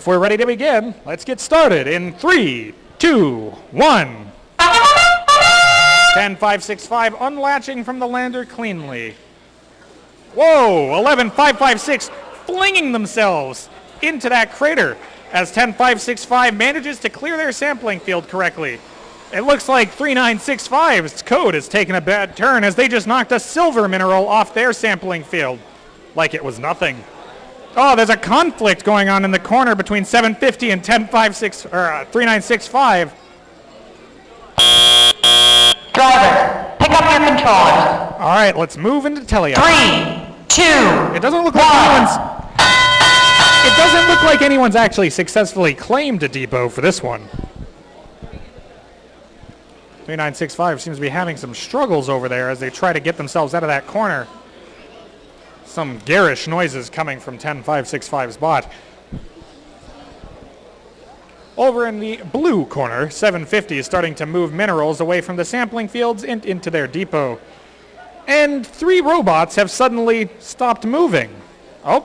If we're ready to begin, let's get started in 3, 2, 1. 10, 5, 6, 5, unlatching from the lander cleanly. Whoa, 11, 5, 5, 6, flinging themselves into that crater as 10, 5, 6, 5 manages to clear their sampling field correctly. It looks like 3965's code has taken a bad turn as they just knocked a silver mineral off their sampling field like it was nothing. Oh, there's a conflict going on in the corner between 750 and 3965. Driver, pick up your controllers. All right, let's move into teleop. 3, 2, It doesn't look like anyone's actually successfully claimed a depot for this one. 3965 seems to be having some struggles over there as they try to get themselves out of that corner. Some garish noises coming from 10565's bot. Over in the blue corner, 750 is starting to move minerals away from the sampling fields and into their depot. And 3 robots have suddenly stopped moving. Oh,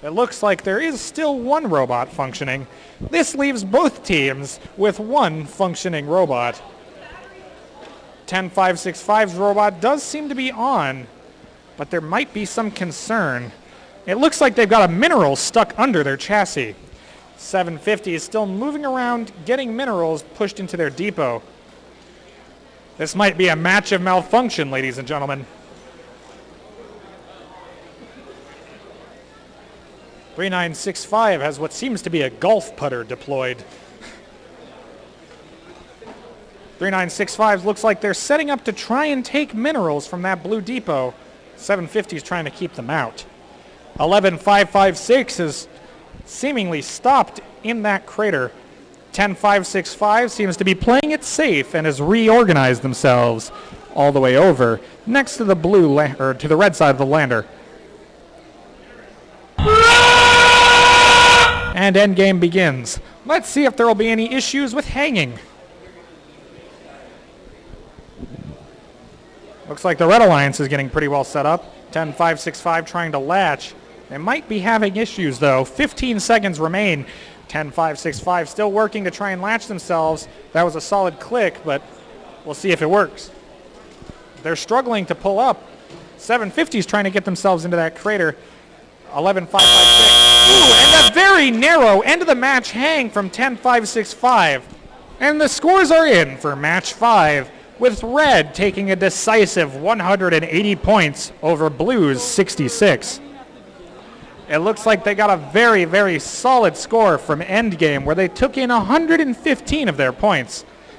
it looks like there is still 1 robot functioning. This leaves both teams with 1 functioning robot. 10565's robot does seem to be on, but there might be some concern. It looks like they've got a mineral stuck under their chassis. 750 is still moving around, getting minerals pushed into their depot. This might be a match of malfunction, ladies and gentlemen. 3965 has what seems to be a golf putter deployed. 3965 looks like they're setting up to try and take minerals from that blue depot. 750 is trying to keep them out. 11556 is seemingly stopped in that crater. 10565 seems to be playing it safe and has reorganized themselves all the way over next to the to the red side of the lander. And endgame begins. Let's see if there will be any issues with hanging. Looks like the Red Alliance is getting pretty well set up. 10565 trying to latch. They might be having issues, though. 15 seconds remain. 10565 still working to try and latch themselves. That was a solid click, but we'll see if it works. They're struggling to pull up. 750 is trying to get themselves into that crater. 11556. Ooh, and a very narrow end of the match hang from 10565. And the scores are in for match 5, with Red taking a decisive 180 points over Blue's 66. It looks like they got a very, very solid score from Endgame, where they took in 115 of their points.